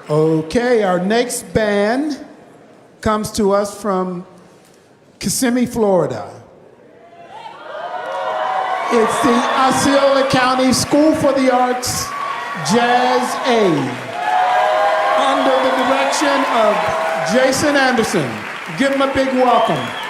Okay, our next band comes to us from Kissimmee, Florida. It's the Osceola County School for the Arts Jazz Aid under the direction of Jason Anderson. Give him a big welcome.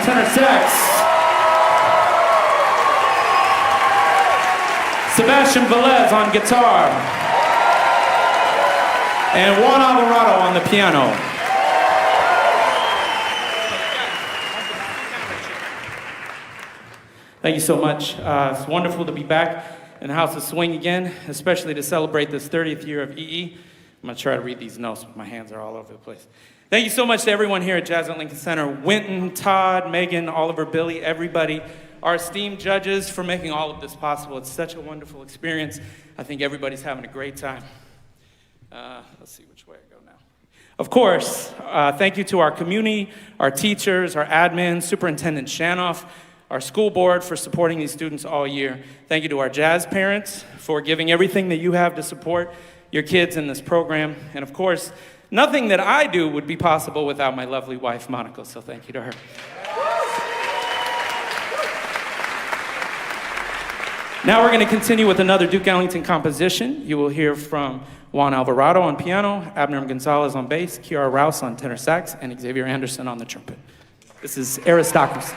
tenor sax. Sebastian Velez on guitar. And Juan Alvarado on the piano. Thank you so much. It's wonderful to be back in the House of Swing again, especially to celebrate this 30th year of EE. I'm gonna try to read these notes, but my hands are all over the place. Thank you so much to everyone here at Jazz at Lincoln Center. Winton, Todd, Megan, Oliver, Billy, everybody, our esteemed judges for making all of this possible. It's such a wonderful experience. I think everybody's having a great time. Let's see which way I go now. Of course, thank you to our community, our teachers, our admin, Superintendent Shanoff, our school board for supporting these students all year. Thank you to our jazz parents for giving everything that you have to support your kids in this program. And of course, nothing that I do would be possible without my lovely wife, Monica, so thank you to her. Now we're going to continue with another Duke Ellington composition. You will hear from Juan Alvarado on piano, Abner Gonzalez on bass, Kiara Rouse on tenor sax, and Xavier Anderson on the trumpet. This is Aristocracy.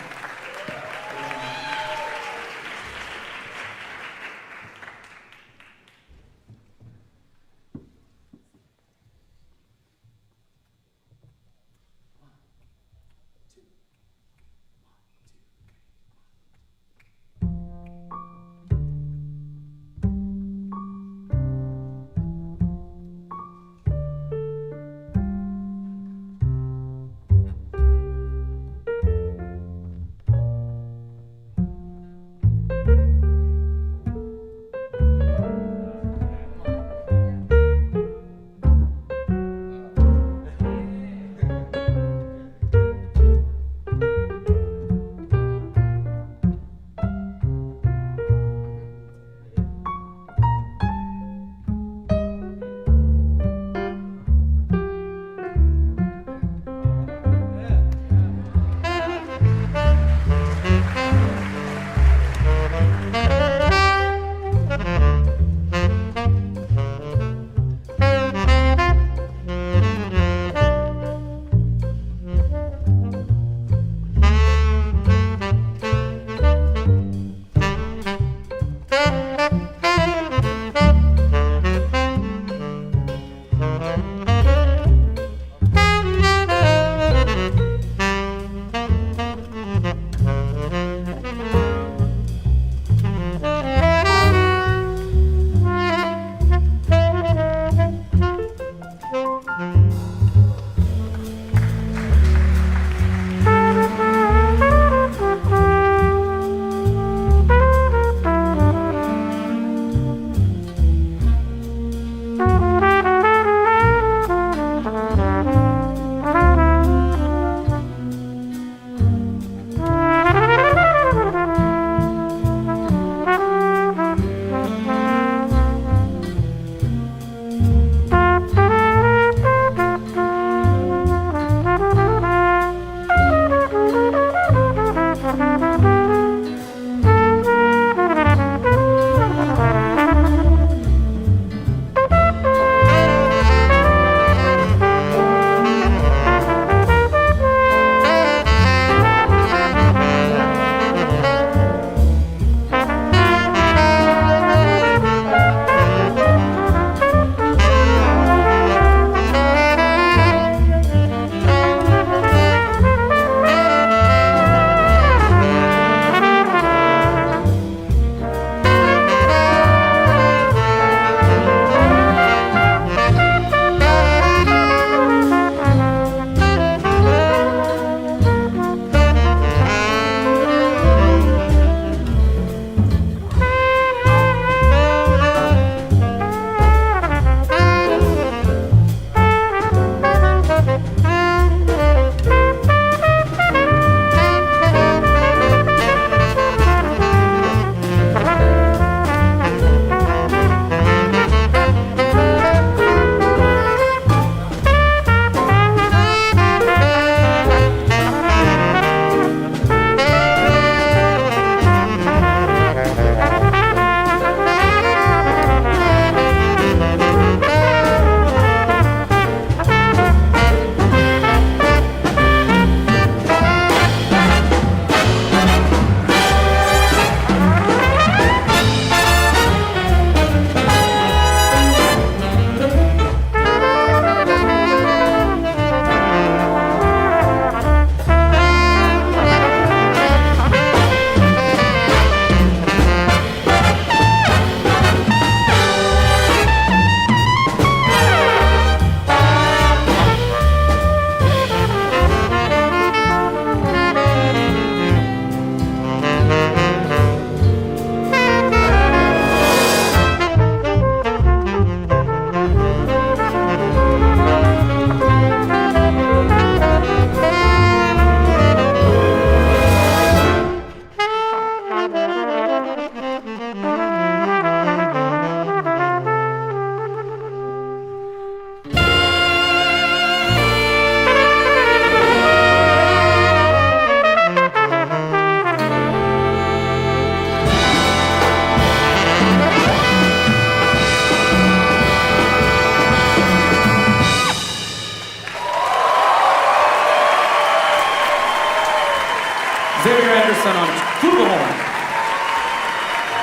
Anderson on flugelhorn.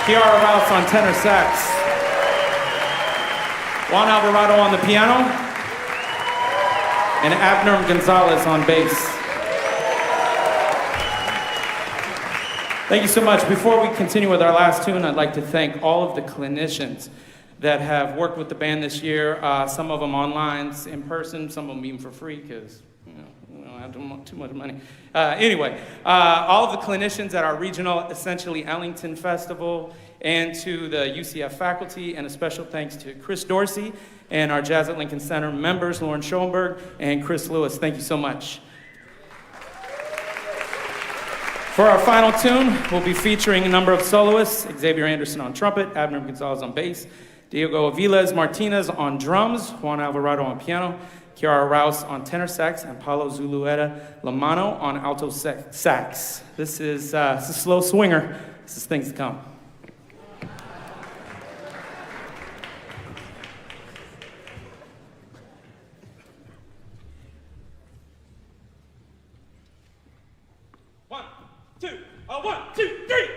Kiara Rouse on tenor sax. Juan Alvarado on the piano. And Abner Gonzalez on bass. Thank you so much. Before we continue with our last tune, I'd like to thank all of the clinicians that have worked with the band this year. Some of them online, in person, some of them even for free because we don't have too much money. Anyway, all of the clinicians at our regional, essentially Ellington Festival, and to the UCF faculty, and a special thanks to Chris Dorsey and our Jazz at Lincoln Center members, Lauren Schoenberg and Chris Lewis. Thank you so much. For our final tune, we'll be featuring a number of soloists: Xavier Anderson on trumpet, Abner Gonzalez on bass, Diego Aviles Martinez on drums, Juan Alvarado on piano, Kiara Rouse on tenor sax, and Paulo Zulueta Lamano on alto sax. This is Slow Swinger. This is Things to Come. One, two, three.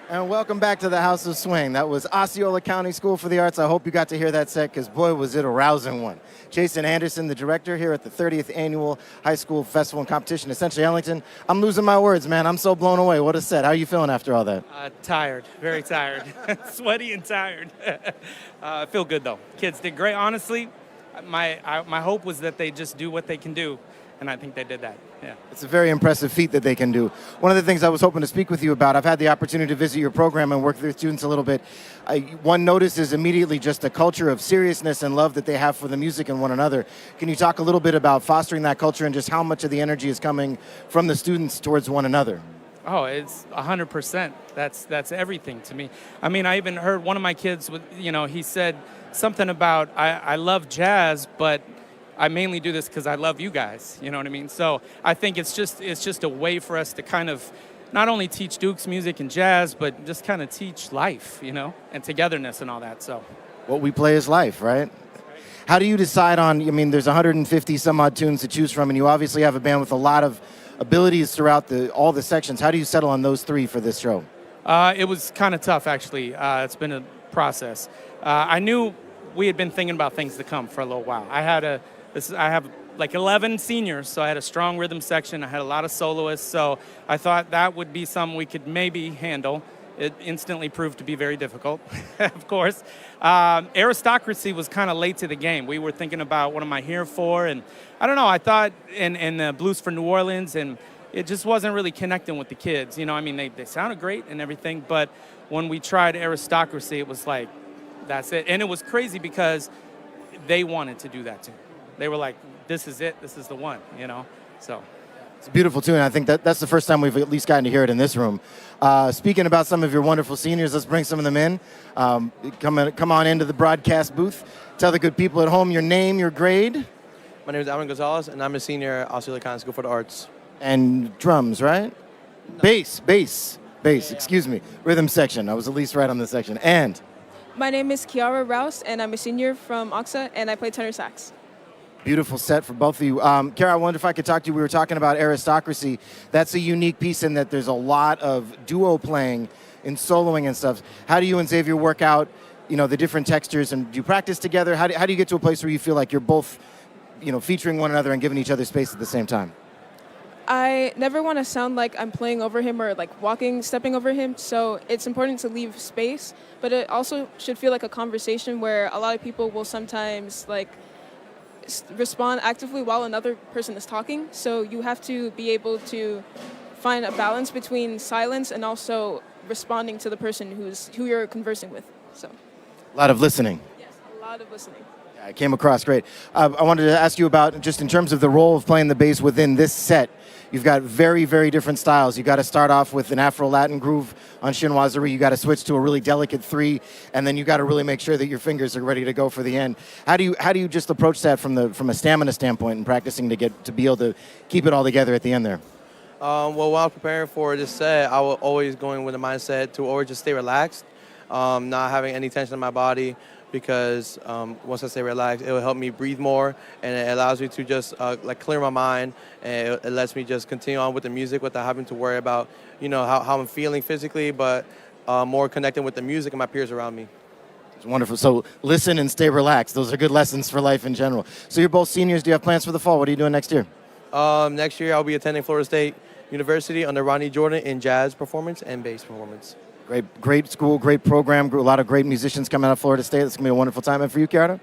And welcome back to the House of Swing. That was Osceola County School for the Arts. I hope you got to hear that set, because boy, was it a rousing one. Jason Anderson, the director here at the 30th Annual High School Festival and Competition, essentially Ellington. I'm losing my words, man. I'm so blown away. What a set. How are you feeling after all that? Tired, very tired. Sweaty and tired. I feel good, though. Kids did great. Honestly, my hope was that they just do what they can do, and I think they did that. Yeah. It's a very impressive feat that they can do. One of the things I was hoping to speak with you about, I've had the opportunity to visit your program and work with your students a little bit. One notices immediately just a culture of seriousness and love that they have for the music and one another. Can you talk a little bit about fostering that culture and just how much of the energy is coming from the students towards one another? Oh, it's 100%. That's everything to me. I mean, I even heard one of my kids, he said something about, I love jazz, but I mainly do this because I love you guys, you know what I mean? So I think it's just a way for us to kind of not only teach Duke's music and jazz, but just kind of teach life, and togetherness and all that, so. What we play is life, right? How do you decide on, there's 150 some odd tunes to choose from, and you obviously have a band with a lot of abilities throughout all the sections. How do you settle on those three for this show? It was kind of tough, actually. It's been a process. I knew we had been thinking about things to come for a little while. I have like 11 seniors, so I had a strong rhythm section. I had a lot of soloists, so I thought that would be something we could maybe handle. It instantly proved to be very difficult, of course. Aristocracy was kind of late to the game. We were thinking about what am I here for, and I don't know, I thought in Blues for New Orleans, and it just wasn't really connecting with the kids. They sounded great and everything, but when we tried Aristocracy, it was like, that's it. And it was crazy because they wanted to do that too. They were like, this is it, this is the one, so. It's a beautiful tune. I think that's the first time we've at least gotten to hear it in this room. Speaking about some of your wonderful seniors, let's bring some of them in. Come on into the broadcast booth. Tell the good people at home your name, your grade. My name is Aaron Gonzalez, and I'm a senior at Osceola County School for the Arts. And drums, right? No. Bass, excuse me. Rhythm section. I was at least right on the section. And? My name is Kiara Rouse, and I'm a senior from OXA, and I play tenor sax. Beautiful set for both of you. Kara, I wonder if I could talk to you. We were talking about Aristocracy. That's a unique piece in that there's a lot of duo playing and soloing and stuff. How do you and Xavier work out, the different textures, and do you practice together? How do you get to a place where you feel like you're both, featuring one another and giving each other space at the same time? I never want to sound like I'm playing over him or like stepping over him. So it's important to leave space, but it also should feel like a conversation where a lot of people will sometimes like respond actively while another person is talking. So you have to be able to find a balance between silence and also responding to the person who you're conversing with. So A lot of listening. yes, a lot of listening. Yeah, it came across great. I wanted to ask you about, just in terms of the role of playing the bass within this set. You've got very, very different styles. You got to start off with an Afro-Latin groove on chinoiserie. You got to switch to a really delicate 3, and then you got to really make sure that your fingers are ready to go for the end. How do you just approach that from a stamina standpoint and practicing to be able to keep it all together at the end there? Well, while preparing for this set, I was always going with the mindset to always just stay relaxed, not having any tension in my body, because once I stay relaxed, it will help me breathe more, and it allows me to just like clear my mind, and it lets me just continue on with the music without having to worry about, how I'm feeling physically, but more connecting with the music and my peers around me. It's wonderful. So listen and stay relaxed. Those are good lessons for life in general. So you're both seniors. Do you have plans for the fall? What are you doing next year? Next year, I'll be attending Florida State University under Ronnie Jordan in jazz performance and bass performance. Great school, great program, a lot of great musicians coming out of Florida State. It's going to be a wonderful time. And for you, Kiara?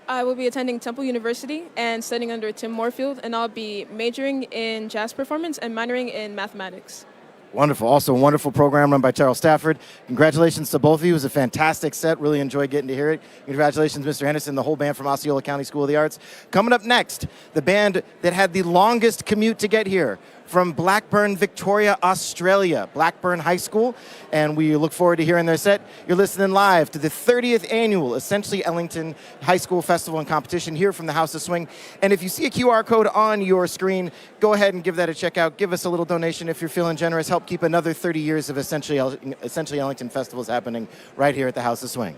I will be attending Temple University and studying under Tim Moorfield, and I'll be majoring in jazz performance and minoring in mathematics. Wonderful. Also a wonderful program run by Charles Stafford. Congratulations to both of you. It was a fantastic set. Really enjoyed getting to hear it. Congratulations, Mr. Henderson, the whole band from Osceola County School of the Arts. Coming up next, the band that had the longest commute to get here from Blackburn, Victoria, Australia, Blackburn High School. And we look forward to hearing their set. You're listening live to the 30th annual Essentially Ellington High School Festival and Competition here from the House of Swing. And if you see a QR code on your screen, go ahead and give that a check out. Give us a little donation if you're feeling generous. Help keep another 30 years of Essentially Ellington festivals happening right here at the House of Swing.